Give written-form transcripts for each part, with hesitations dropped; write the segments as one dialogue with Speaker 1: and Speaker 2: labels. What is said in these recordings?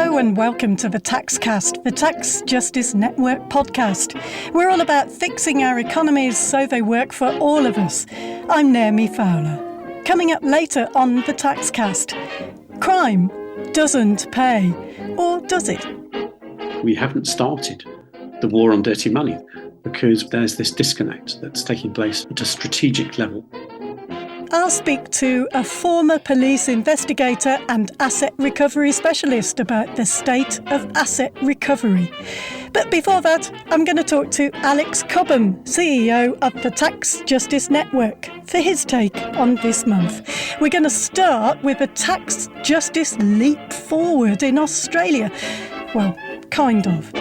Speaker 1: Hello and welcome to the Taxcast, the Tax Justice Network podcast. We're all about fixing our economies so they work for all of us. I'm Naomi Fowler. Coming up later on the Taxcast, crime doesn't pay, or does it?
Speaker 2: We haven't started the war on dirty money because there's this disconnect that's taking place at a strategic level.
Speaker 1: I'll speak to a former police investigator and asset recovery specialist about the state of asset recovery. But before that, I'm going to talk to Alex Cobham, CEO of the Tax Justice Network, for his take on this month. We're going to start with a tax justice leap forward in Australia. Well, kind of.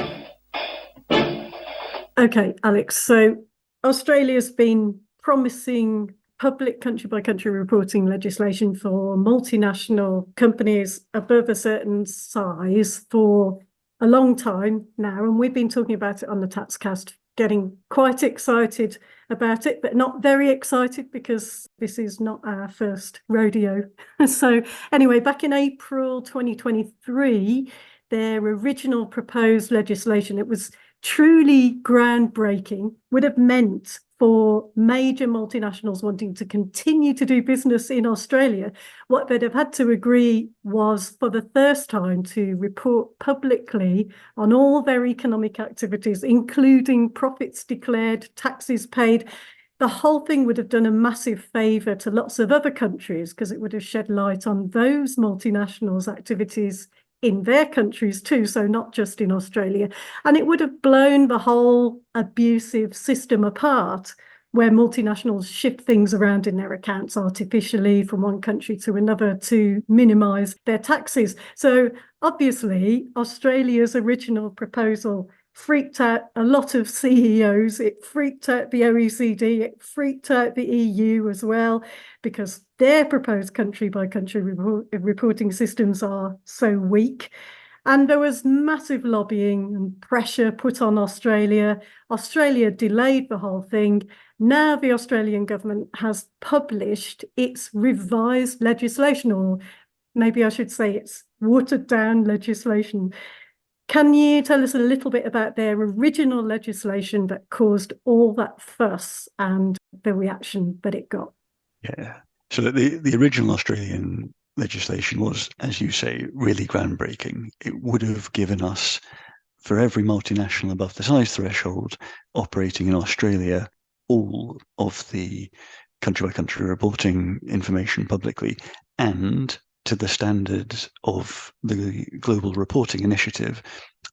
Speaker 1: Okay, Alex, so Australia's been promising public country-by-country reporting legislation for multinational companies above a certain size for a long time now, and we've been talking about it on the Taxcast, getting quite excited about it, but not very excited because this is not our first rodeo. So anyway, back in April 2023, their original proposed legislation, it was truly groundbreaking, would have meant for major multinationals wanting to continue to do business in Australia, what they'd have had to agree was for the first time to report publicly on all their economic activities, including profits declared, taxes paid. The whole thing would have done a massive favour to lots of other countries because it would have shed light on those multinationals' activities in their countries too, so not just in Australia. And it would have blown the whole abusive system apart, where multinationals shift things around in their accounts artificially from one country to another to minimise their taxes. So obviously, Australia's original proposal freaked out a lot of CEOs. It freaked out the OECD. It freaked out the EU as well, because their proposed country-by-country reporting systems are so weak. And there was massive lobbying and pressure put on Australia. Australia delayed the whole thing. Now the Australian government has published its revised legislation, or maybe I should say it's watered down legislation. Can you tell us a little bit about their original legislation that caused all that fuss and the reaction that it got?
Speaker 3: Yeah. So the original Australian legislation was, as you say, really groundbreaking. It would have given us, for every multinational above the size threshold operating in Australia, all of the country-by-country reporting information publicly, and to the standards of the Global Reporting Initiative,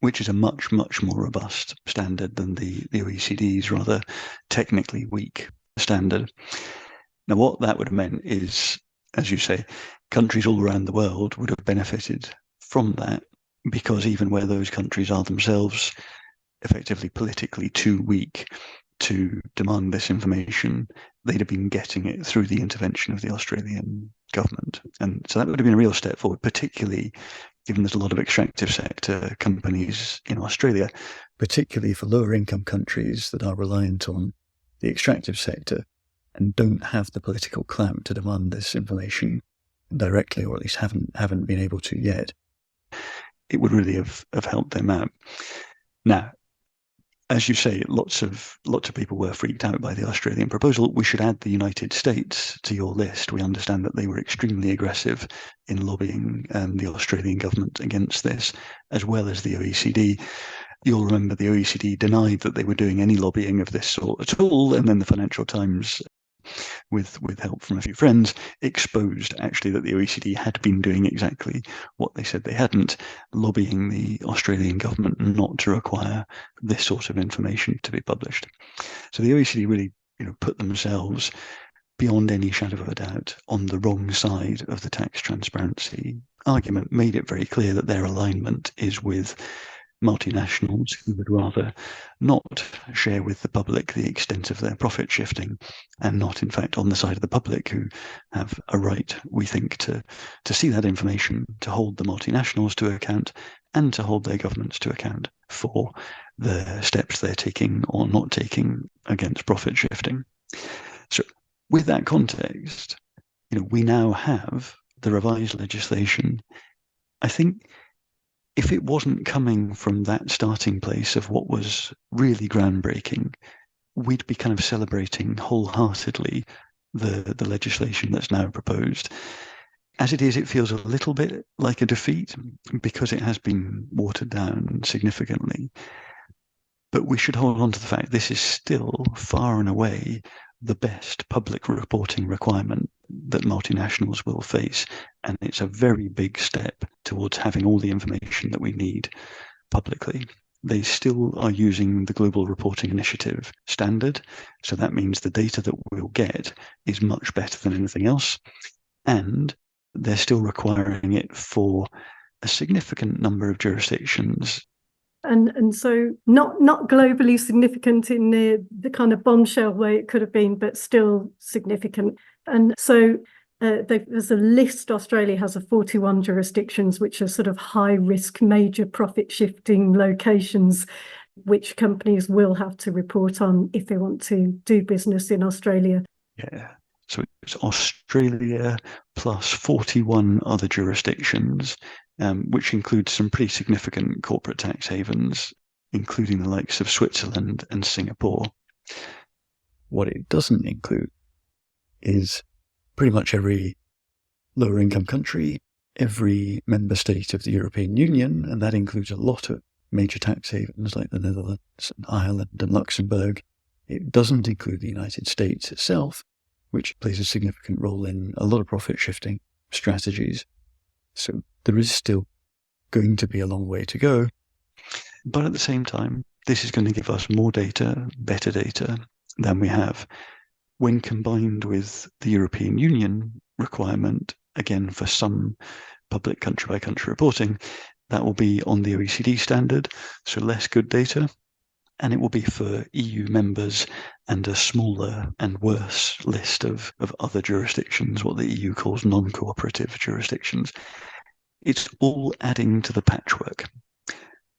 Speaker 3: which is a much, much more robust standard than the OECD's rather technically weak standard. Now, what that would have meant is, as you say, countries all around the world would have benefited from that, because even where those countries are themselves effectively politically too weak to demand this information, they'd have been getting it through the intervention of the Australian government. And so that would have been a real step forward, particularly given there's a lot of extractive sector companies in Australia, particularly for lower income countries that are reliant on the extractive sector and don't have the political clout to demand this information directly, or at least haven't been able to yet. It would really have helped them out. Now, as you say, lots of people were freaked out by the Australian proposal. We should add the United States to your list. We understand that they were extremely aggressive in lobbying the Australian government against this, as well as the OECD. You'll remember the OECD denied that they were doing any lobbying of this sort at all, and then the Financial Times, with help from a few friends, exposed actually that the OECD had been doing exactly what they said they hadn't, lobbying the Australian government not to require this sort of information to be published. So the OECD really, put themselves beyond any shadow of a doubt on the wrong side of the tax transparency argument, made it very clear that their alignment is with multinationals who would rather not share with the public the extent of their profit shifting, and not in fact on the side of the public, who have a right, we think, to see that information, to hold the multinationals to account, and to hold their governments to account for the steps they're taking or not taking against profit shifting. So with that context, we now have the revised legislation. I think if it wasn't coming from that starting place of what was really groundbreaking, we'd be kind of celebrating wholeheartedly the legislation that's now proposed. As it is, it feels a little bit like a defeat because it has been watered down significantly. But we should hold on to the fact this is still far and away the best public reporting requirement that multinationals will face. And it's a very big step towards having all the information that we need publicly. They still are using the Global Reporting Initiative standard. So that means the data that we'll get is much better than anything else. And they're still requiring it for a significant number of jurisdictions.
Speaker 1: And so not globally significant in the kind of bombshell way it could have been, but still significant. And so there's a list. Australia has 41 jurisdictions, which are sort of high risk, major profit shifting locations, which companies will have to report on if they want to do business in Australia.
Speaker 3: Yeah. So it's Australia plus 41 other jurisdictions, which includes some pretty significant corporate tax havens, including the likes of Switzerland and Singapore.
Speaker 4: What it doesn't include is pretty much every lower income country, every member state of the European Union, and that includes a lot of major tax havens like the Netherlands and Ireland and Luxembourg. It doesn't include the United States itself, which plays a significant role in a lot of profit shifting strategies. So there is still going to be a long way to go.
Speaker 3: But at the same time, this is going to give us more data, better data than we have. When combined with the European Union requirement, again, for some public country-by-country reporting, that will be on the OECD standard, so less good data. And it will be for EU members and a smaller and worse list of other jurisdictions, what the EU calls non-cooperative jurisdictions. It's all adding to the patchwork.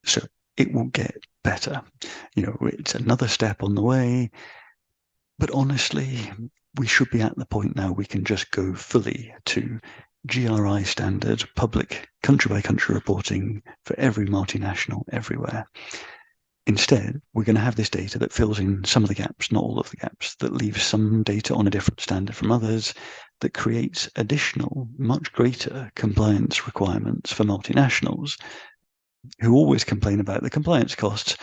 Speaker 3: So it will get better. It's another step on the way. But honestly, we should be at the point now we can just go fully to GRI standard, public country-by-country reporting for every multinational everywhere. Instead, we're going to have this data that fills in some of the gaps, not all of the gaps, that leaves some data on a different standard from others, that creates additional, much greater compliance requirements for multinationals who always complain about the compliance costs.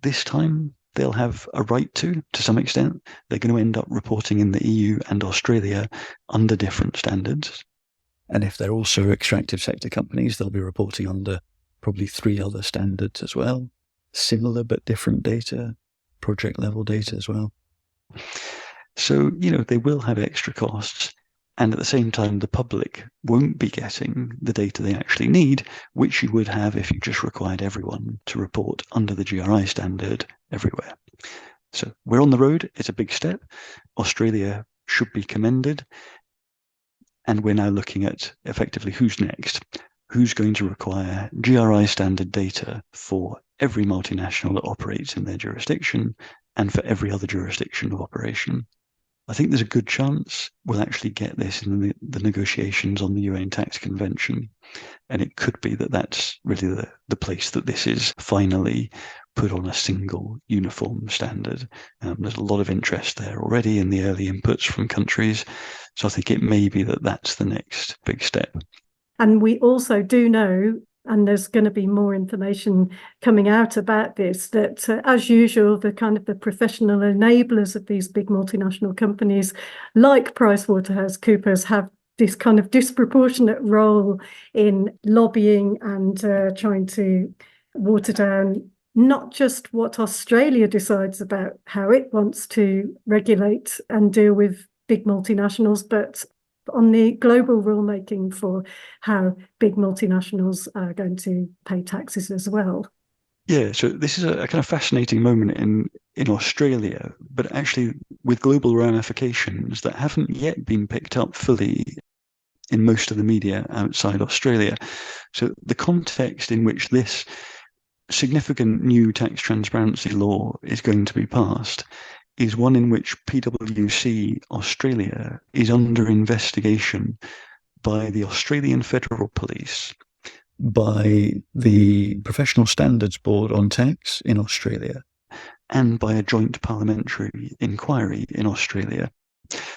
Speaker 3: This time, they'll have a right to some extent. They're going to end up reporting in the EU and Australia under different standards.
Speaker 4: And if they're also extractive sector companies, they'll be reporting under probably 3 other standards as well. Similar but different data, project level data as well.
Speaker 3: So, they will have extra costs. And at the same time, the public won't be getting the data they actually need, which you would have if you just required everyone to report under the GRI standard everywhere. So we're on the road. It's a big step. Australia should be commended. And we're now looking at effectively who's next. Who's going to require GRI standard data for every multinational that operates in their jurisdiction and for every other jurisdiction of operation? I think there's a good chance we'll actually get this in the negotiations on the UN Tax Convention. And it could be that that's really the place that this is finally put on a single uniform standard. There's a lot of interest there already in the early inputs from countries. So I think it may be that that's the next big step.
Speaker 1: And we also do know, and there's going to be more information coming out about this, that as usual, the kind of the professional enablers of these big multinational companies like PricewaterhouseCoopers have this kind of disproportionate role in lobbying and trying to water down not just what Australia decides about how it wants to regulate and deal with big multinationals, but on the global rulemaking for how big multinationals are going to pay taxes as well.
Speaker 3: Yeah, so this is a kind of fascinating moment in Australia, but actually with global ramifications that haven't yet been picked up fully in most of the media outside Australia. So the context in which this significant new tax transparency law is going to be passed is one in which PwC Australia is under investigation by the Australian Federal Police
Speaker 4: by the Professional Standards Board on Tax in Australia,
Speaker 3: and by a joint parliamentary inquiry in Australia.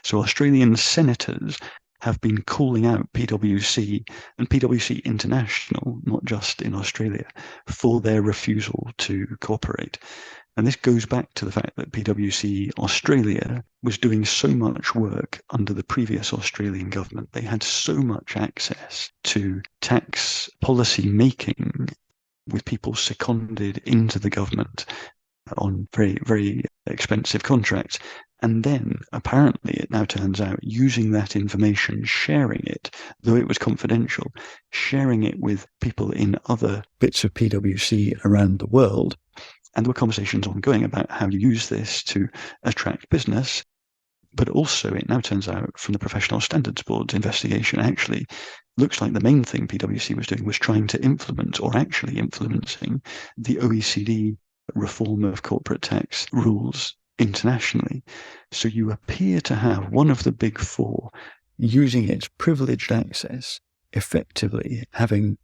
Speaker 3: So Australian senators have been calling out PwC and PwC International, not just in Australia, for their refusal to cooperate. And this goes back to the fact that PwC Australia was doing so much work under the previous Australian government. They had so much access to tax policy making with people seconded into the government on very, very expensive contracts. And then, apparently, it now turns out, using that information, sharing it, though it was confidential, sharing it with people in other
Speaker 4: bits of PwC around the world.
Speaker 3: And there were conversations ongoing about how to use this to attract business. But also, it now turns out, from the Professional Standards Board's investigation, actually looks like the main thing PwC was doing was trying to implement, or actually influencing, the OECD reform of corporate tax rules internationally. So you appear to have one of the big four
Speaker 4: using its privileged access, effectively having,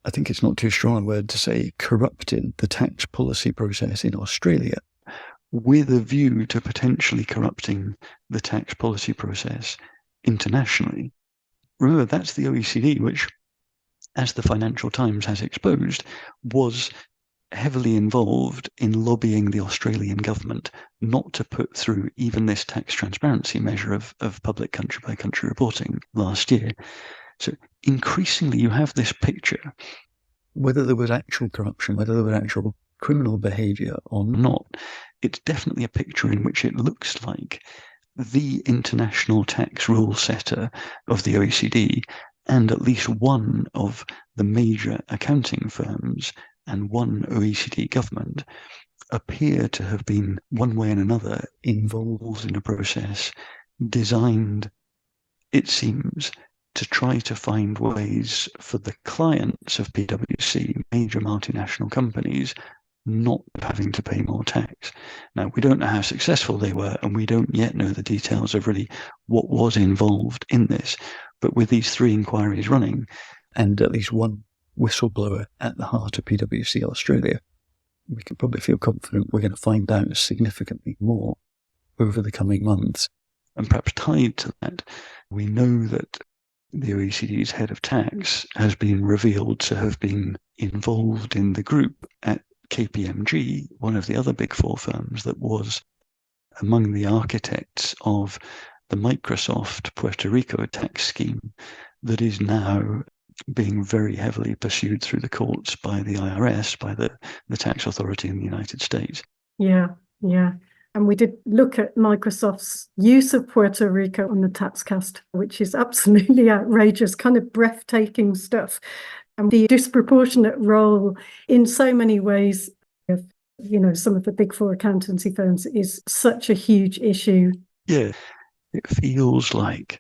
Speaker 4: I think it's not too strong a word to say, corrupted the tax policy process in Australia,
Speaker 3: with a view to potentially corrupting the tax policy process internationally. Remember, that's the OECD, which, as the Financial Times has exposed, was heavily involved in lobbying the Australian government not to put through even this tax transparency measure of public country-by-country reporting last year. So increasingly you have this picture.
Speaker 4: Whether there was actual corruption, whether there was actual criminal behaviour or not,
Speaker 3: it's definitely a picture in which it looks like the international tax rule setter of the OECD and at least one of the major accounting firms and one OECD government appear to have been, one way and another, involved in a process designed, it seems, to try to find ways for the clients of PwC, major multinational companies, not having to pay more tax. Now, we don't know how successful they were, and we don't yet know the details of really what was involved in this. But with these three inquiries running,
Speaker 4: and at least one whistleblower at the heart of PwC Australia, we can probably feel confident we're going to find out significantly more over the coming months.
Speaker 3: And perhaps tied to that, we know that the OECD's head of tax has been revealed to have been involved in the group at KPMG, one of the other big four firms that was among the architects of the Microsoft Puerto Rico tax scheme that is now being very heavily pursued through the courts by the IRS, by the tax authority in the United States.
Speaker 1: Yeah. And we did look at Microsoft's use of Puerto Rico on the Taxcast, which is absolutely outrageous, kind of breathtaking stuff. And the disproportionate role in so many ways of, some of the big four accountancy firms is such a huge issue.
Speaker 3: Yeah, it feels like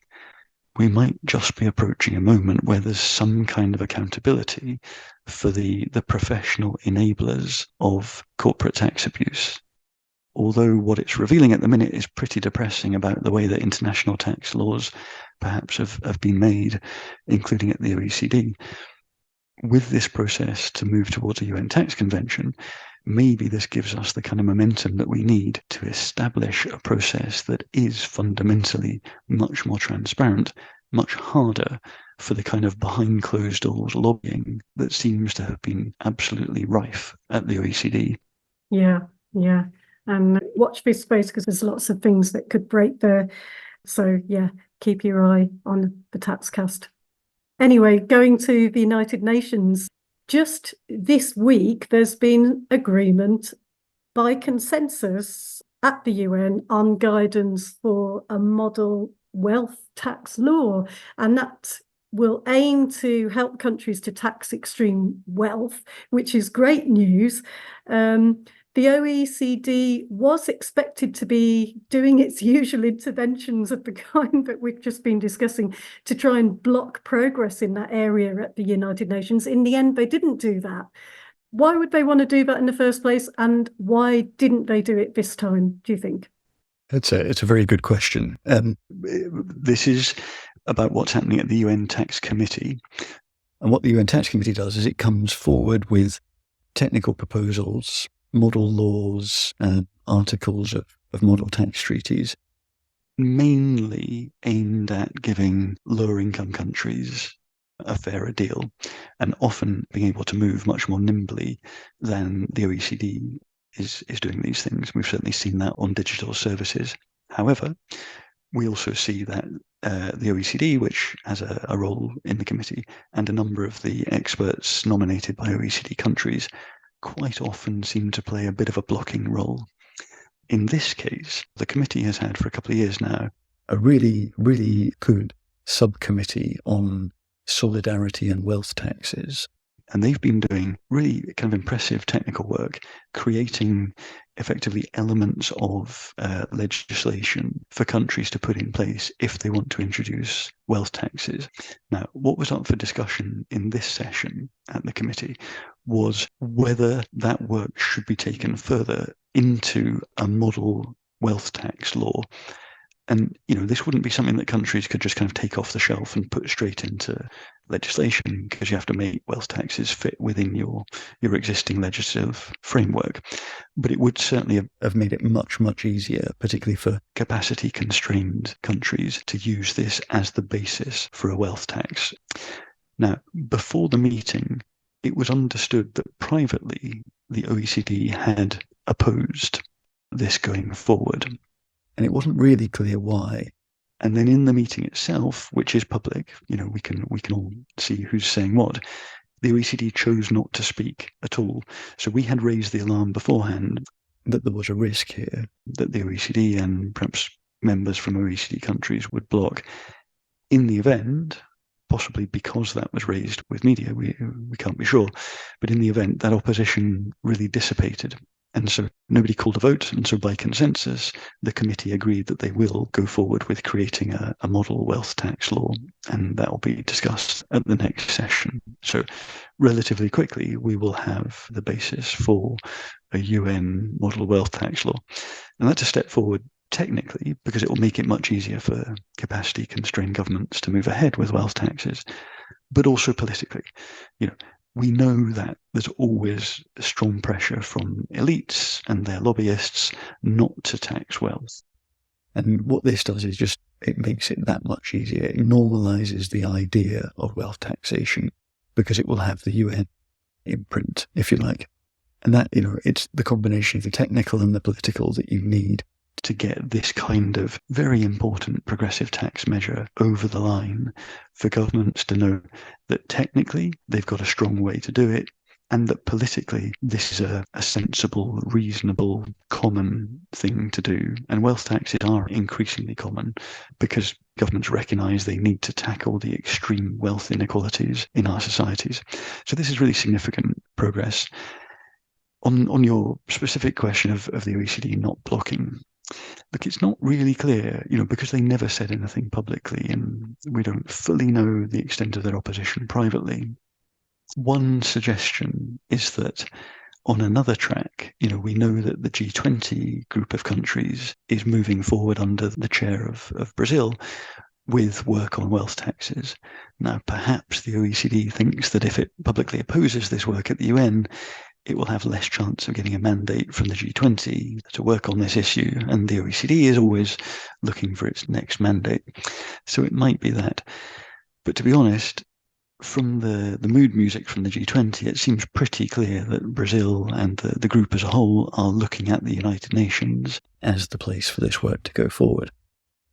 Speaker 3: we might just be approaching a moment where there's some kind of accountability for the professional enablers of corporate tax abuse. Although what it's revealing at the minute is pretty depressing about the way that international tax laws perhaps have been made, including at the OECD. With this process to move towards a UN tax convention, maybe this gives us the kind of momentum that we need to establish a process that is fundamentally much more transparent, much harder for the kind of behind closed doors lobbying that seems to have been absolutely rife at the OECD.
Speaker 1: Yeah. And watch this space because there's lots of things that could break there. So yeah, keep your eye on the Taxcast. Anyway, going to the United Nations, just this week, there's been agreement by consensus at the UN on guidance for a model wealth tax law. And that will aim to help countries to tax extreme wealth, which is great news. The OECD was expected to be doing its usual interventions of the kind that we've just been discussing to try and block progress in that area at the United Nations. In the end, they didn't do that. Why would they want to do that in the first place? And why didn't they do it this time, do you think?
Speaker 4: It's a very good question.
Speaker 3: This is about what's happening at the UN Tax Committee.
Speaker 4: And what the UN Tax Committee does is it comes forward with technical proposals, model laws, and articles of model tax treaties, mainly aimed at giving lower income countries a fairer deal, and often being able to move much more nimbly than the OECD is doing these things. We've certainly seen that on digital services. However, we also see that the OECD, which has a role in the committee, and a number of the experts nominated by OECD countries quite often seem to play a bit of a blocking role. In this case, the committee has had for a couple of years now a really, really good subcommittee on solidarity and wealth taxes. And they've been doing really kind of impressive technical work, creating effectively elements of legislation for countries to put in place if they want to introduce wealth taxes. Now, what was up for discussion in this session at the committee was whether that work should be taken further into a model wealth tax law. And, this wouldn't be something that countries could just kind of take off the shelf and put straight into legislation, because you have to make wealth taxes fit within your existing legislative framework. But it would certainly have made it much, much easier, particularly for capacity-constrained countries, to use this as the basis for a wealth tax. Now, before the meeting, it was understood that privately the OECD had opposed this going forward. And it wasn't really clear why. And then in the meeting itself, which is public, we can all see who's saying what, the OECD chose not to speak at all. So we had raised the alarm beforehand that there was a risk here, that the OECD and perhaps members from OECD countries would block. In the event, possibly because that was raised with media, we can't be sure, but in the event, that opposition really dissipated. And so nobody called a vote, and so by consensus, the committee agreed that they will go forward with creating a model wealth tax law, and that will be discussed at the next session. So relatively quickly, we will have the basis for a UN model wealth tax law. And that's a step forward technically, because it will make it much easier for capacity-constrained governments to move ahead with wealth taxes, but also politically. We know that there's always strong pressure from elites and their lobbyists not to tax wealth. And what this does is it makes it that much easier. It normalizes the idea of wealth taxation because it will have the UN imprint, if you like. And that, it's the combination of the technical and the political that you need to get this kind of very important progressive tax measure over the line for governments to know that technically they've got a strong way to do it, and that politically this is a sensible, reasonable, common thing to do. And wealth taxes are increasingly common because governments recognise they need to tackle the extreme wealth inequalities in our societies. So this is really significant progress. On your specific question of the OECD not blocking, look, it's not really clear, because they never said anything publicly and we don't fully know the extent of their opposition privately. One suggestion is that on another track, we know that the G20 group of countries is moving forward under the chair of Brazil with work on wealth taxes. Now, perhaps the OECD thinks that if it publicly opposes this work at the UN, it will have less chance of getting a mandate from the G20 to work on this issue, and the OECD is always looking for its next mandate. So it might be that. But to be honest, from the mood music from the G20, it seems pretty clear that Brazil and the group as a whole are looking at the United Nations as the place for this work to go forward.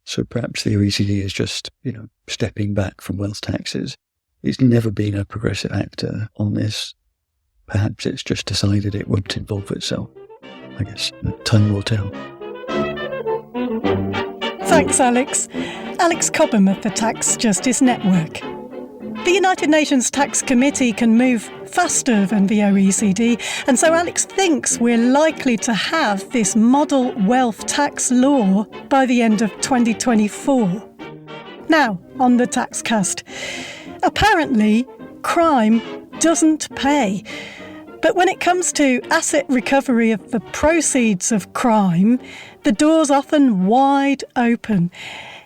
Speaker 4: So perhaps the OECD is just, stepping back from wealth taxes. It's never been a progressive actor on this. Perhaps it's just decided it won't involve itself. I guess time will tell.
Speaker 5: Thanks, Alex. Alex Cobham of the Tax Justice Network. The United Nations Tax Committee can move faster than the OECD, and so Alex thinks we're likely to have this model wealth tax law by the end of 2024. Now, on the Taxcast. Apparently, crime doesn't pay. But when it comes to asset recovery of the proceeds of crime, the door's often wide open.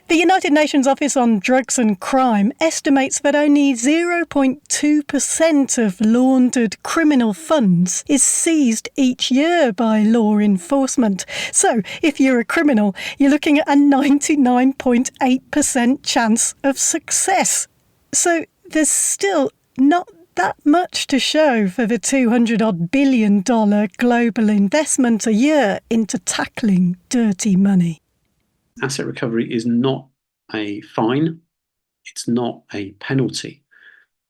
Speaker 5: The United Nations Office on Drugs and Crime estimates that only 0.2% of laundered criminal funds is seized each year by law enforcement. So, if you're a criminal, you're looking at a 99.8% chance of success. So, there's still not that much to show for the $200-odd billion global investment a year into tackling dirty money.
Speaker 2: Asset recovery is not a fine, it's not a penalty,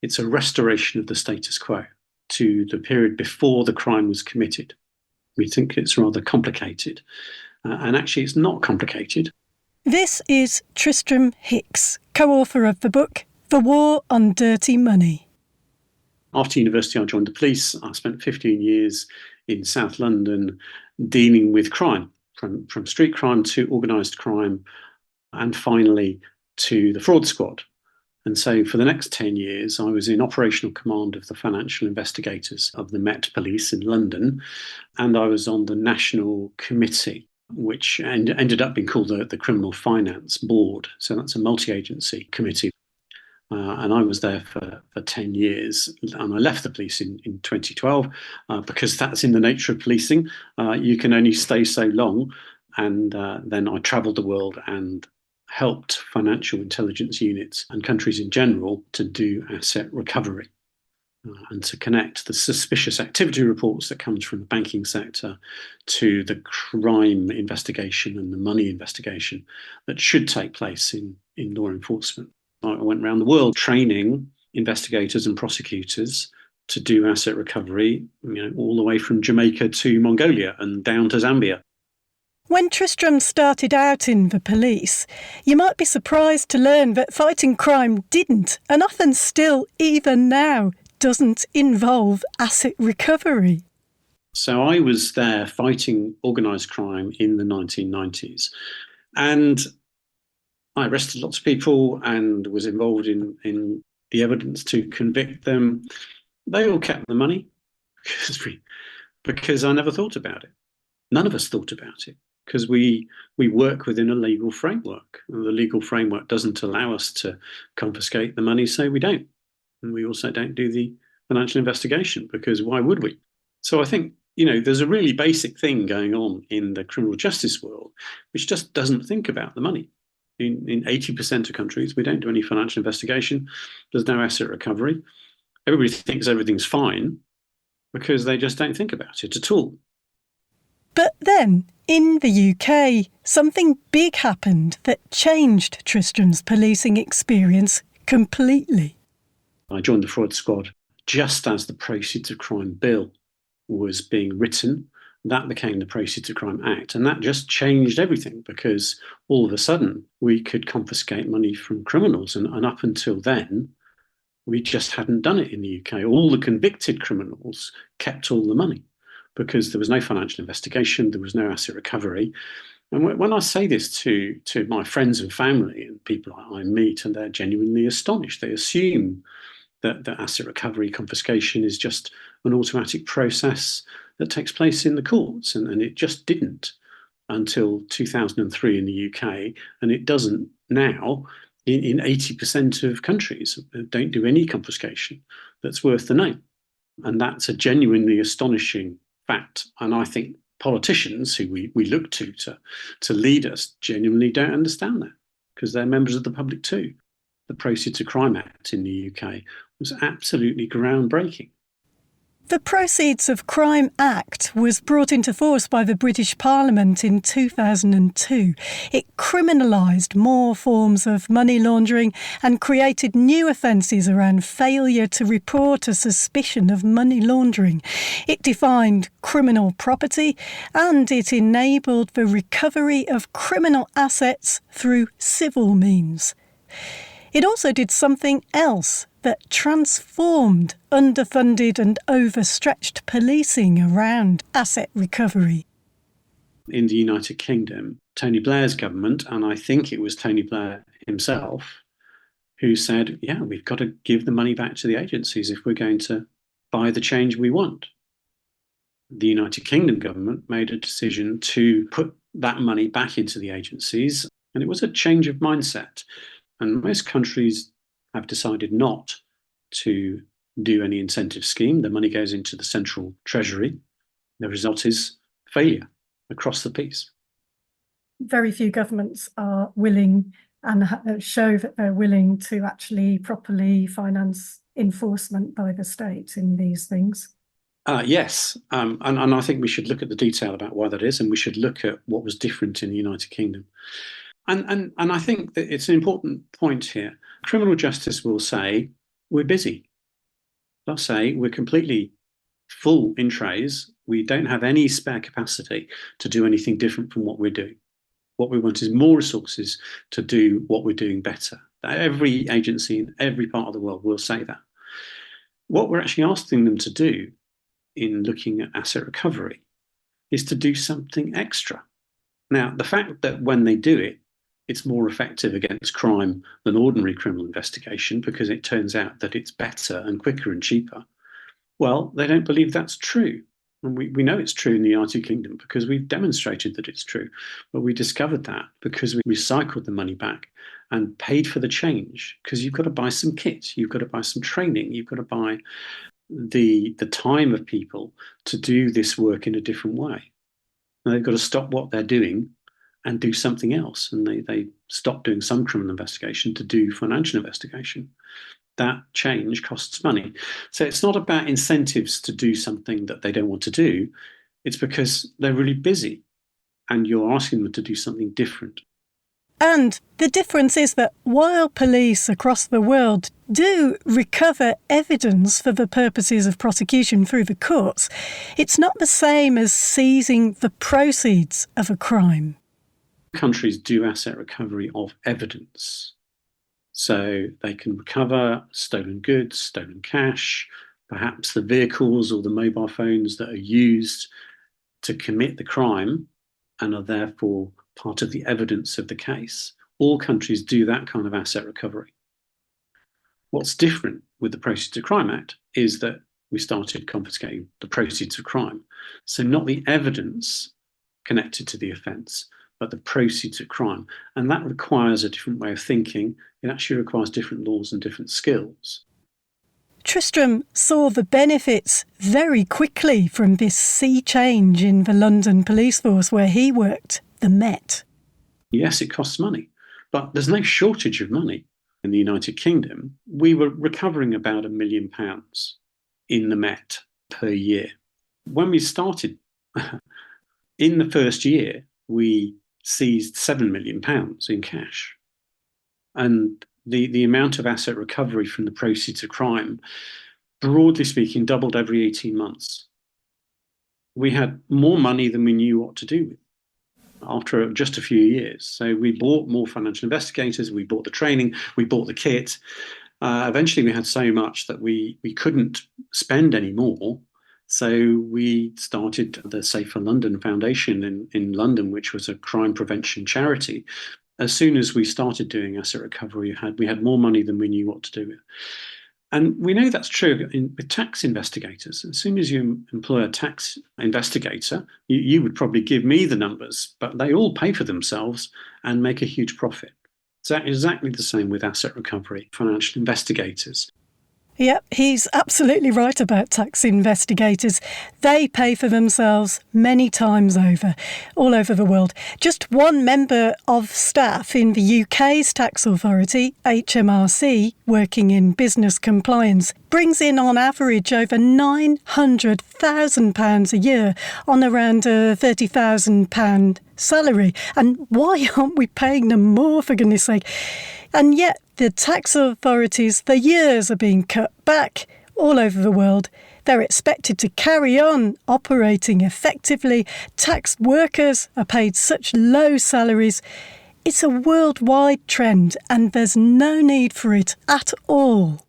Speaker 2: it's a restoration of the status quo to the period before the crime was committed. We think it's rather complicated, and actually it's not complicated.
Speaker 5: This is Tristram Hicks, co-author of the book The War on Dirty Money.
Speaker 2: After university, I joined the police. I spent 15 years in South London dealing with crime, from street crime to organised crime, and finally to the fraud squad. And so for the next 10 years, I was in operational command of the financial investigators of the Met Police in London, and I was on the national committee, which ended up being called the Criminal Finance Board. So that's a multi-agency committee. And I was there for 10 years, and I left the police in 2012 because that's in the nature of policing. You can only stay so long. And then I travelled the world and helped financial intelligence units and countries in general to do asset recovery and to connect the suspicious activity reports that comes from the banking sector to the crime investigation and the money investigation that should take place in law enforcement. I went around the world training investigators and prosecutors to do asset recovery, all the way from Jamaica to Mongolia and down to Zambia.
Speaker 5: When Tristram started out in the police, you might be surprised to learn that fighting crime didn't, and often still, even now, doesn't involve asset recovery.
Speaker 2: So I was there fighting organised crime in the 1990s. And I arrested lots of people and was involved in the evidence to convict them. They all kept the money because I never thought about it. None of us thought about it because we work within a legal framework. And the legal framework doesn't allow us to confiscate the money, so we don't. And we also don't do the financial investigation because why would we? So I think, there's a really basic thing going on in the criminal justice world which just doesn't think about the money. In 80% of countries, we don't do any financial investigation. There's no asset recovery. Everybody thinks everything's fine because they just don't think about it at all.
Speaker 5: But then, in the UK, something big happened that changed Tristram's policing experience completely.
Speaker 2: I joined the fraud squad just as the Proceeds of Crime Bill was being written. That became the Proceeds of Crime Act, and that just changed everything because all of a sudden we could confiscate money from criminals, and up until then we just hadn't done it in the UK. All the convicted criminals kept all the money because there was no financial investigation, there was no asset recovery. And when I say this to my friends and family and people I meet, and they're genuinely astonished, they assume that asset recovery confiscation is just an automatic process that takes place in the courts, and it just didn't until 2003 in the UK, and it doesn't now in 80% of countries. Don't do any confiscation that's worth the name, and that's a genuinely astonishing fact. And I think politicians who we look to lead us genuinely don't understand that because they're members of the public too. The Proceeds of Crime Act in the UK was absolutely groundbreaking.
Speaker 5: The Proceeds of Crime Act was brought into force by the British Parliament in 2002. It criminalised more forms of money laundering and created new offences around failure to report a suspicion of money laundering. It defined criminal property and it enabled the recovery of criminal assets through civil means. It also did something else that transformed underfunded and overstretched policing around asset recovery.
Speaker 2: In the United Kingdom, Tony Blair's government, and I think it was Tony Blair himself, who said, we've got to give the money back to the agencies if we're going to buy the change we want. The United Kingdom government made a decision to put that money back into the agencies. And it was a change of mindset. And most countries have decided not to do any incentive scheme. The money goes into the central treasury. The result is failure across the piece.
Speaker 1: Very few governments are willing and show that they're willing to actually properly finance enforcement by the state in these things.
Speaker 2: Yes, and I think we should look at the detail about why that is, and we should look at what was different in the United Kingdom. And I think that it's an important point here. Criminal justice will say, we're busy. They'll say, we're completely full in trays. We don't have any spare capacity to do anything different from what we're doing. What we want is more resources to do what we're doing better. Every agency in every part of the world will say that. What we're actually asking them to do in looking at asset recovery is to do something extra. Now, the fact that when they do it, it's more effective against crime than ordinary criminal investigation because it turns out that it's better and quicker and cheaper. Well, they don't believe that's true. And we know it's true in the United Kingdom because we've demonstrated that it's true. But we discovered that because we recycled the money back and paid for the change, because you've got to buy some kit, you've got to buy some training, you've got to buy the time of people to do this work in a different way. And they've got to stop what they're doing and do something else. And they stop doing some criminal investigation to do financial investigation. That change costs money. So it's not about incentives to do something that they don't want to do. It's because they're really busy and you're asking them to do something different.
Speaker 5: And the difference is that while police across the world do recover evidence for the purposes of prosecution through the courts, it's not the same as seizing the proceeds of a crime.
Speaker 2: Countries do asset recovery of evidence. So they can recover stolen goods, stolen cash, perhaps the vehicles or the mobile phones that are used to commit the crime and are therefore part of the evidence of the case. All countries do that kind of asset recovery. What's different with the Proceeds of Crime Act is that we started confiscating the proceeds of crime. So not the evidence connected to the offence, but the proceeds of crime. And that requires a different way of thinking. It actually requires different laws and different skills.
Speaker 5: Tristram saw the benefits very quickly from this sea change in the London police force where he worked, the Met.
Speaker 2: Yes, it costs money, but there's no shortage of money. In the United Kingdom, we were recovering about £1 million in the Met per year. When we started, in the first year, we seized £7 million in cash. And the amount of asset recovery from the proceeds of crime, broadly speaking, doubled every 18 months. We had more money than we knew what to do with after just a few years. So we bought more financial investigators, we bought the training, we bought the kit. Eventually we had so much that we couldn't spend any more. So we started the Safer London Foundation in London, which was a crime prevention charity. As soon as we started doing asset recovery, we had more money than we knew what to do with. And we know that's true with tax investigators. As soon as you employ a tax investigator, you would probably give me the numbers, but they all pay for themselves and make a huge profit. It's exactly the same with asset recovery, financial investigators.
Speaker 5: Yep, he's absolutely right about tax investigators. They pay for themselves many times over, all over the world. Just one member of staff in the UK's tax authority, HMRC, working in business compliance, brings in on average over £900,000 a year on around a £30,000 salary. And why aren't we paying them more, for goodness sake? And yet the tax authorities, the years are being cut back all over the world. They're expected to carry on operating effectively. Tax workers are paid such low salaries. It's a worldwide trend and there's no need for it at all.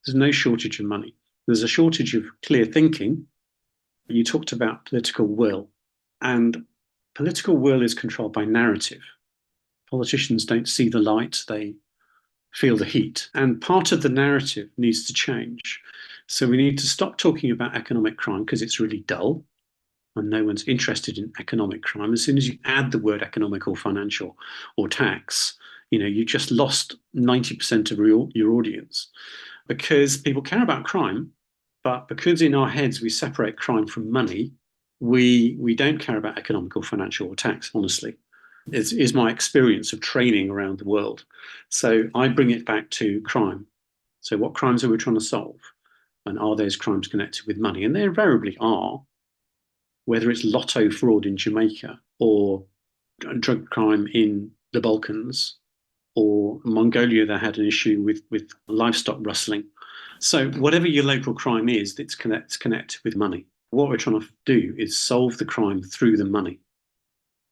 Speaker 2: There's no shortage of money. There's a shortage of clear thinking. You talked about political will, and political will is controlled by narrative. Politicians don't see the light, they feel the heat. And part of the narrative needs to change. So we need to stop talking about economic crime because it's really dull. and no one's interested in economic crime. As soon as you add the word economic or financial or tax, you just lost 90% of your audience, because people care about crime, but because in our heads we separate crime from money, we don't care about economic or financial or tax, honestly. Is my experience of training around the world. So I bring it back to crime. So what crimes are we trying to solve? And are those crimes connected with money? And they invariably are, whether it's lotto fraud in Jamaica or drug crime in the Balkans, or Mongolia that had an issue with livestock rustling. So whatever your local crime is, it's connected with money. What we're trying to do is solve the crime through the money.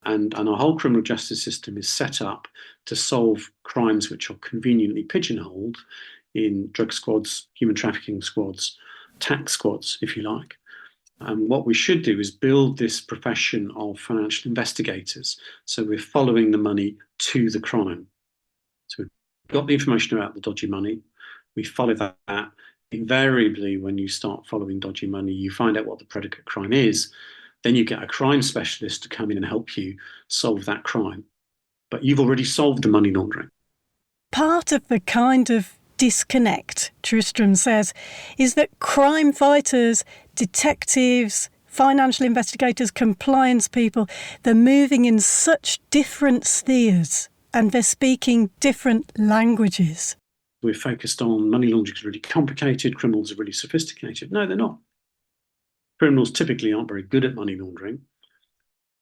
Speaker 2: And our whole criminal justice system is set up to solve crimes which are conveniently pigeonholed in drug squads, human trafficking squads, tax squads, if you like. And what we should do is build this profession of financial investigators. So we're following the money to the crime. So we've got the information about the dodgy money. We follow that. Invariably, when you start following dodgy money, you find out what the predicate crime is. Then you get a crime specialist to come in and help you solve that crime. But you've already solved the money laundering.
Speaker 5: Part of the kind of disconnect, Tristram says, is that crime fighters, detectives, financial investigators, compliance people, they're moving in such different spheres and they're speaking different languages.
Speaker 2: We're focused on money laundering is really complicated, criminals are really sophisticated. No, they're not. Criminals typically aren't very good at money laundering,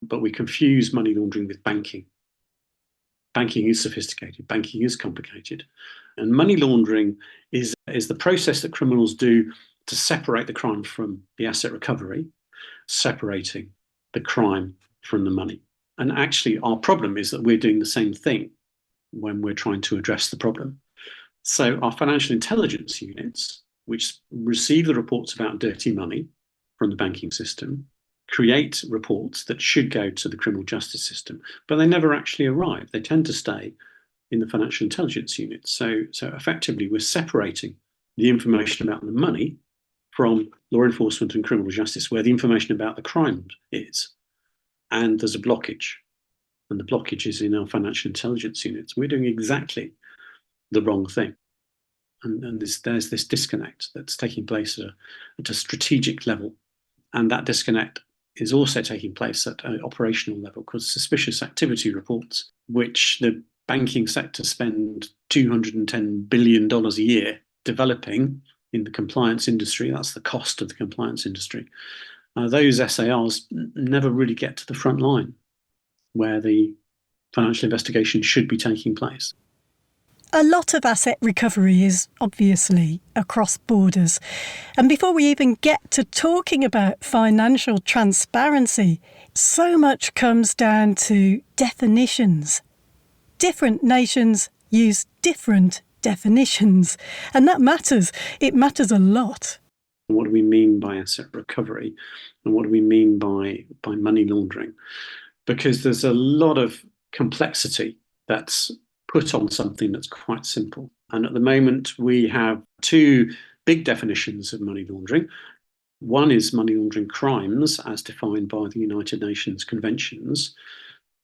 Speaker 2: but we confuse money laundering with banking. Banking is sophisticated, banking is complicated. And money laundering is the process that criminals do to separate the crime from the asset recovery, separating the crime from the money. And actually, our problem is that we're doing the same thing when we're trying to address the problem. So our financial intelligence units, which receive the reports about dirty money from the banking system, create reports that should go to the criminal justice system, but they never actually arrive. They tend to stay in the financial intelligence unit. So effectively, we're separating the information about the money from law enforcement and criminal justice, where the information about the crime is. And there's a blockage. And the blockage is in our financial intelligence units. We're doing exactly the wrong thing. And there's this disconnect that's taking place at a strategic level. And that disconnect is also taking place at an operational level, because suspicious activity reports, which the banking sector spend $210 billion a year developing in the compliance industry, that's the cost of the compliance industry, those SARs never really get to the front line where the financial investigation should be taking place.
Speaker 5: A lot of asset recovery is obviously across borders. And before we even get to talking about financial transparency, so much comes down to definitions. Different nations use different definitions, and that matters. It matters a lot.
Speaker 2: What do we mean by asset recovery? And what do we mean by money laundering? Because there's a lot of complexity that's put on something that's quite simple. And at the moment, we have two big definitions of money laundering. One is money laundering crimes as defined by the United Nations conventions.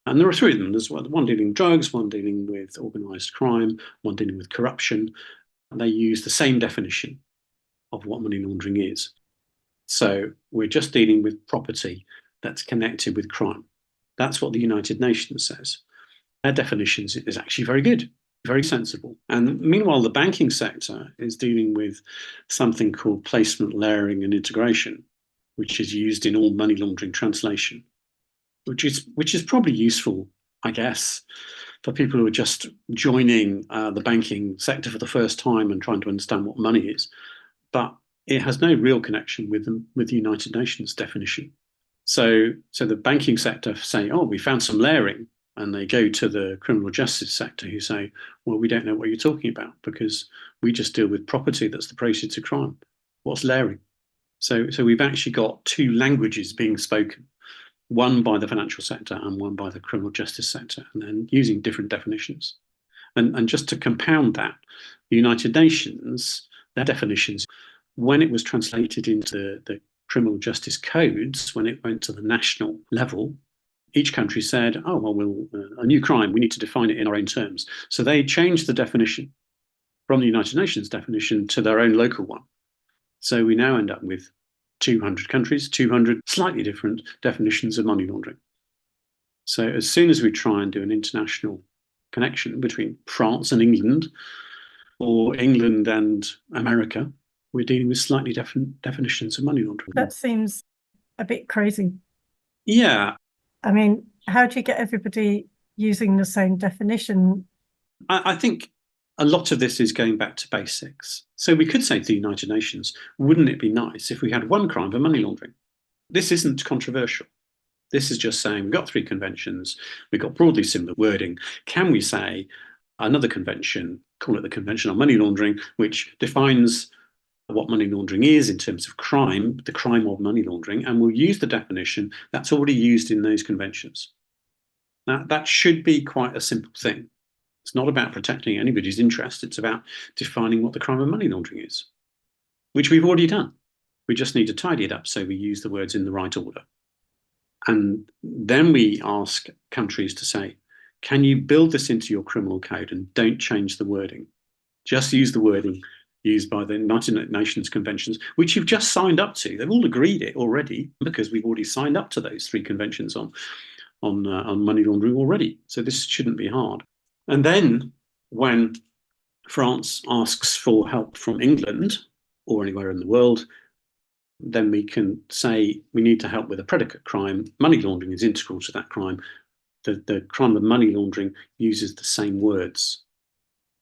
Speaker 2: And there are three of them. There's one dealing with drugs, one dealing with organised crime, one dealing with corruption. And they use the same definition of what money laundering is. So we're just dealing with property that's connected with crime. That's what the United Nations says. Their definition is actually very good, very sensible. And meanwhile, the banking sector is dealing with something called placement, layering, and integration, which is used in all money laundering translation, which is probably useful, I guess, for people who are just joining the banking sector for the first time and trying to understand what money is. But it has no real connection with the United Nations definition. So the banking sector say, oh, we found some layering. And they go to the criminal justice sector who say, well, we don't know what you're talking about because we just deal with property that's the proceeds of crime. What's layering? So we've actually got two languages being spoken, one by the financial sector and one by the criminal justice sector, and then using different definitions. And just to compound that, the United Nations, their definitions, when it was translated into the criminal justice codes, when it went to the national level, each country said, oh, well, a new crime, we need to define it in our own terms. So they changed the definition from the United Nations definition to their own local one. So we now end up with 200 countries, 200 slightly different definitions of money laundering. So as soon as we try and do an international connection between France and England, or England and America, we're dealing with slightly different definitions of money laundering.
Speaker 1: That seems a bit crazy.
Speaker 2: Yeah.
Speaker 1: I mean, how do you get everybody using the same definition?
Speaker 2: I think a lot of this is going back to basics. So we could say to the United Nations, wouldn't it be nice if we had one crime for money laundering? This isn't controversial. This is just saying we've got 3 conventions, we've got broadly similar wording. Can we say another convention, call it the Convention on Money Laundering, which defines what money laundering is in terms of crime, the crime of money laundering, and we'll use the definition that's already used in those conventions. Now, that should be quite a simple thing. It's not about protecting anybody's interest. It's about defining what the crime of money laundering is, which we've already done. We just need to tidy it up so we use the words in the right order. And then we ask countries to say, can you build this into your criminal code and don't change the wording? Just use the wording used by the United Nations conventions, which you've just signed up to. They've all agreed it already because we've already signed up to those 3 conventions on money laundering already. So this shouldn't be hard. And then when France asks for help from England or anywhere in the world, then we can say we need to help with a predicate crime. Money laundering is integral to that crime. The crime of money laundering uses the same words.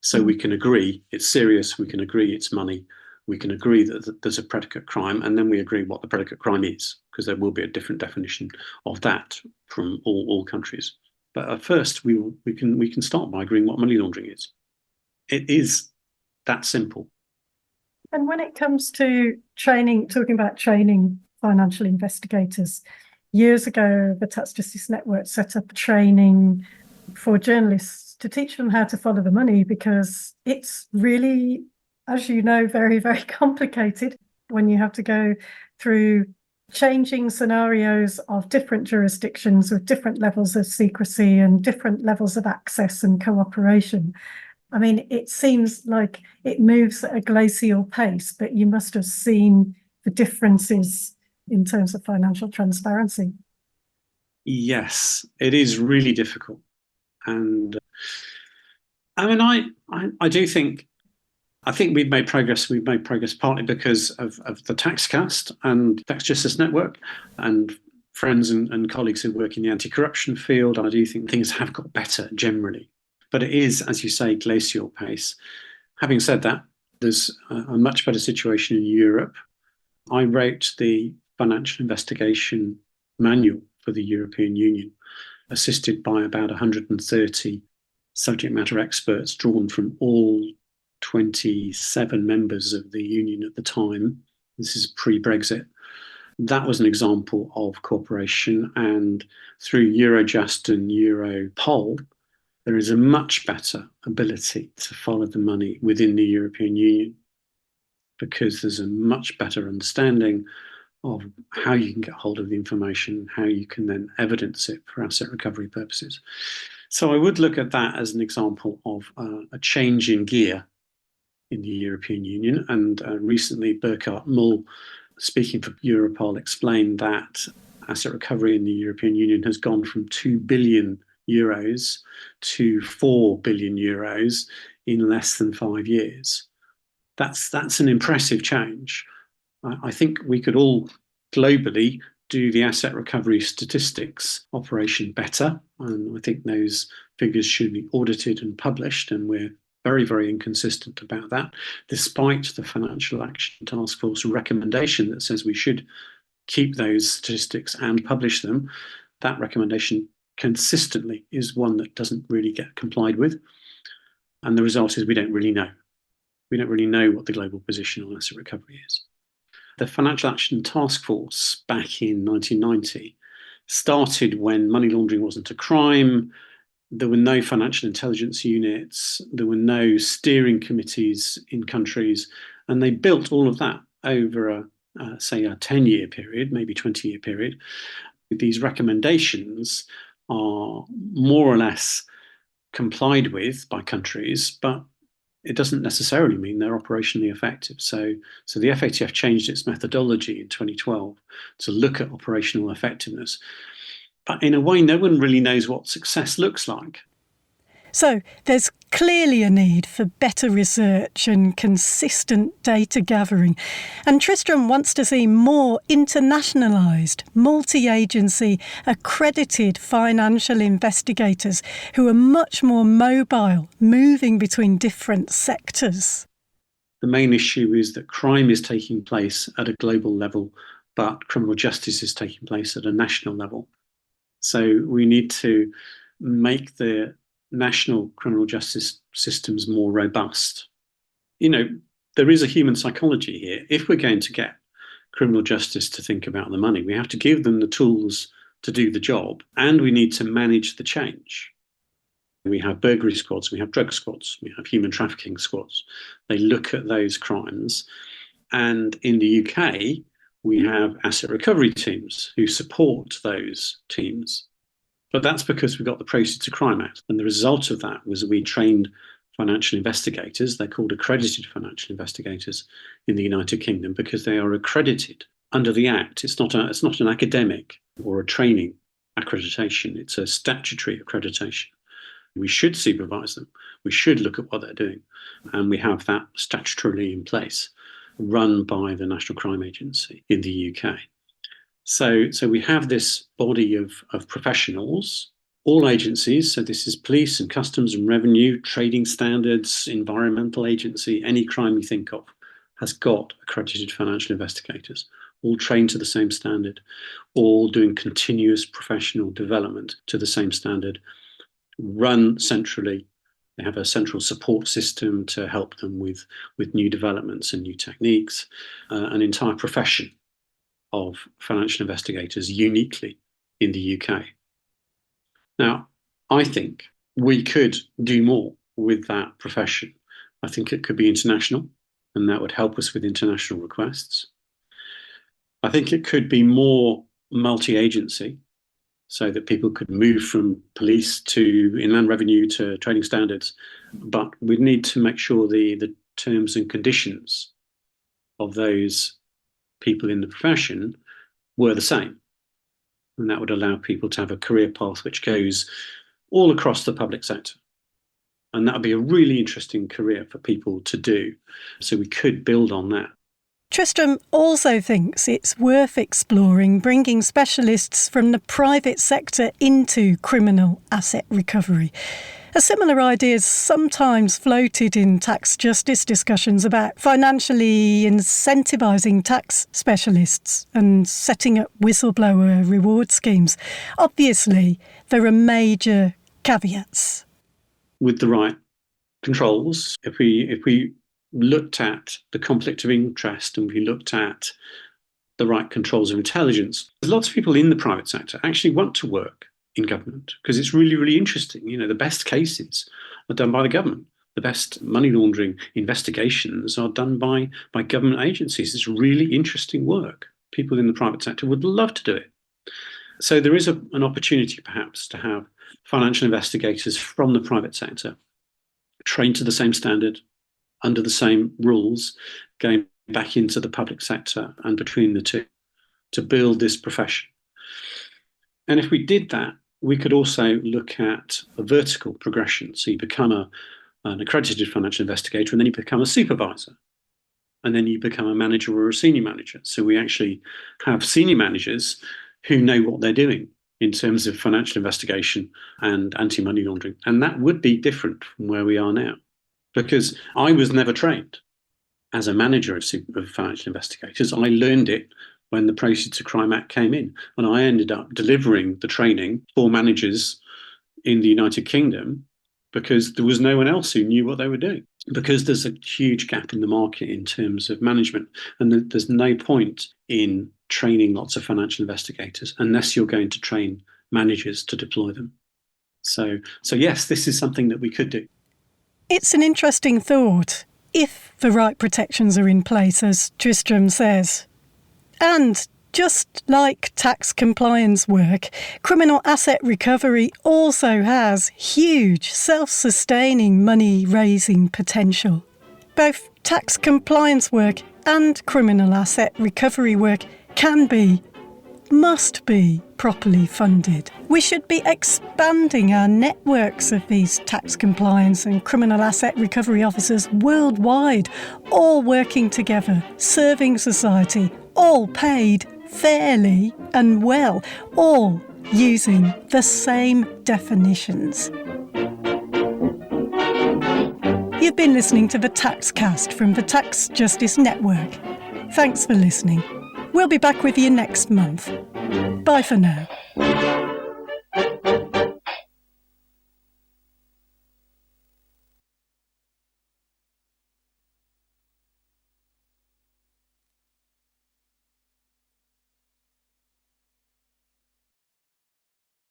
Speaker 2: So we can agree it's serious, we can agree it's money, we can agree that there's a predicate crime, and then we agree what the predicate crime is, because there will be a different definition of that from all countries. But at first, we can start by agreeing what money laundering is. It is that simple.
Speaker 1: And when it comes to training, talking about training financial investigators, years ago, the Tax Justice Network set up training for journalists to teach them how to follow the money, because it's really, as you know, very, very complicated when you have to go through changing scenarios of different jurisdictions with different levels of secrecy and different levels of access and cooperation. I mean, it seems like it moves at a glacial pace, but you must have seen the differences in terms of financial transparency.
Speaker 2: Yes, it is really difficult. And I mean, I do think, we've made progress. We've made progress partly because of the Taxcast and Tax Justice Network and friends and colleagues who work in the anti-corruption field. And I do think things have got better generally. But it is, as you say, glacial pace. Having said that, there's a much better situation in Europe. I wrote the financial investigation manual for the European Union, assisted by about 130 subject matter experts drawn from all 27 members of the union at the time. This is pre-Brexit. That was an example of cooperation, and through Eurojust and Europol, there is a much better ability to follow the money within the European Union, because there's a much better understanding of how you can get hold of the information, how you can then evidence it for asset recovery purposes. So I would look at that as an example of a change in gear in the European Union. And recently, Burkhard Mull, speaking for Europol, explained that asset recovery in the European Union has gone from 2 billion euros to 4 billion euros in less than 5 years. That's an impressive change. I think we could all globally do the asset recovery statistics operation better. And I think those figures should be audited and published. And we're very, very inconsistent about that, despite the Financial Action Task Force recommendation that says we should keep those statistics and publish them. That recommendation consistently is one that doesn't really get complied with. And the result is we don't really know. We don't really know what the global position on asset recovery is. The Financial Action Task Force back in 1990 started when money laundering wasn't a crime. There were no financial intelligence units. There were no steering committees in countries. And they built all of that over say, a 10-year period, maybe 20-year period, these recommendations are more or less complied with by countries, but it doesn't necessarily mean they're operationally effective. So the FATF changed its methodology in 2012 to look at operational effectiveness. But in a way, no one really knows what success looks like.
Speaker 5: So there's clearly a need for better research and consistent data gathering. And Tristram wants to see more internationalised, multi-agency, accredited financial investigators who are much more mobile, moving between different sectors.
Speaker 2: The main issue is that crime is taking place at a global level, but criminal justice is taking place at a national level. So we need to make the national criminal justice systems more robust. There is a human psychology here. If we're going to get criminal justice to think about the money, we have to give them the tools to do the job, and we need to manage the change. We have burglary squads, we have drug squads, we have human trafficking squads. They look at those crimes. And in the UK, we have asset recovery teams who support those teams. But that's because we got the Proceeds of Crime Act. And the result of that was we trained financial investigators. They're called accredited financial investigators in the United Kingdom because they are accredited under the Act. It's not an academic or a training accreditation. It's a statutory accreditation. We should supervise them. We should look at what they're doing. And we have that statutorily in place, run by the National Crime Agency in the UK. So we have this body of professionals, all agencies. So this is police and customs and revenue, trading standards, environmental agency, any crime you think of has got accredited financial investigators, all trained to the same standard, all doing continuous professional development to the same standard, run centrally. They have a central support system to help them with new developments and new techniques, an entire profession of financial investigators uniquely in the UK. Now, I think we could do more with that profession. I think it could be international, and that would help us with international requests. I think it could be more multi-agency, so that people could move from police to inland revenue to trading standards. But we'd need to make sure the terms and conditions of those people in the profession were the same. And that would allow people to have a career path which goes all across the public sector. And that would be a really interesting career for people to do. So we could build on that.
Speaker 5: Tristram also thinks it's worth exploring bringing specialists from the private sector into criminal asset recovery. A similar idea is sometimes floated in tax justice discussions about financially incentivising tax specialists and setting up whistleblower reward schemes. Obviously, there are major caveats.
Speaker 2: With the right controls, if we looked at the conflict of interest and we looked at the right controls of intelligence, lots of people in the private sector actually want to work in government because it's really, really interesting. The best cases are done by the government. The best money laundering investigations are done by government agencies. It's really interesting work. People in the private sector would love to do it. So there is an opportunity perhaps to have financial investigators from the private sector trained to the same standard, under the same rules, going back into the public sector and between the two to build this profession. And if we did that, we could also look at a vertical progression. So you become an accredited financial investigator, and then you become a supervisor, and then you become a manager or a senior manager. So we actually have senior managers who know what they're doing in terms of financial investigation and anti-money laundering. And that would be different from where we are now. Because I was never trained as a manager of financial investigators. I learned it when the Proceeds of Crime Act came in. And I ended up delivering the training for managers in the United Kingdom because there was no one else who knew what they were doing. Because there's a huge gap in the market in terms of management. And there's no point in training lots of financial investigators unless you're going to train managers to deploy them. So yes, this is something that we could do.
Speaker 5: It's an interesting thought, if the right protections are in place, as Tristram says. And just like tax compliance work, criminal asset recovery also has huge self-sustaining money-raising potential. Both tax compliance work and criminal asset recovery work must be properly funded. We should be expanding our networks of these tax compliance and criminal asset recovery officers worldwide, all working together, serving society, all paid fairly and well, all using the same definitions. You've been listening to the Taxcast from the Tax Justice Network. Thanks for listening. We'll be back with you next month. Bye for now.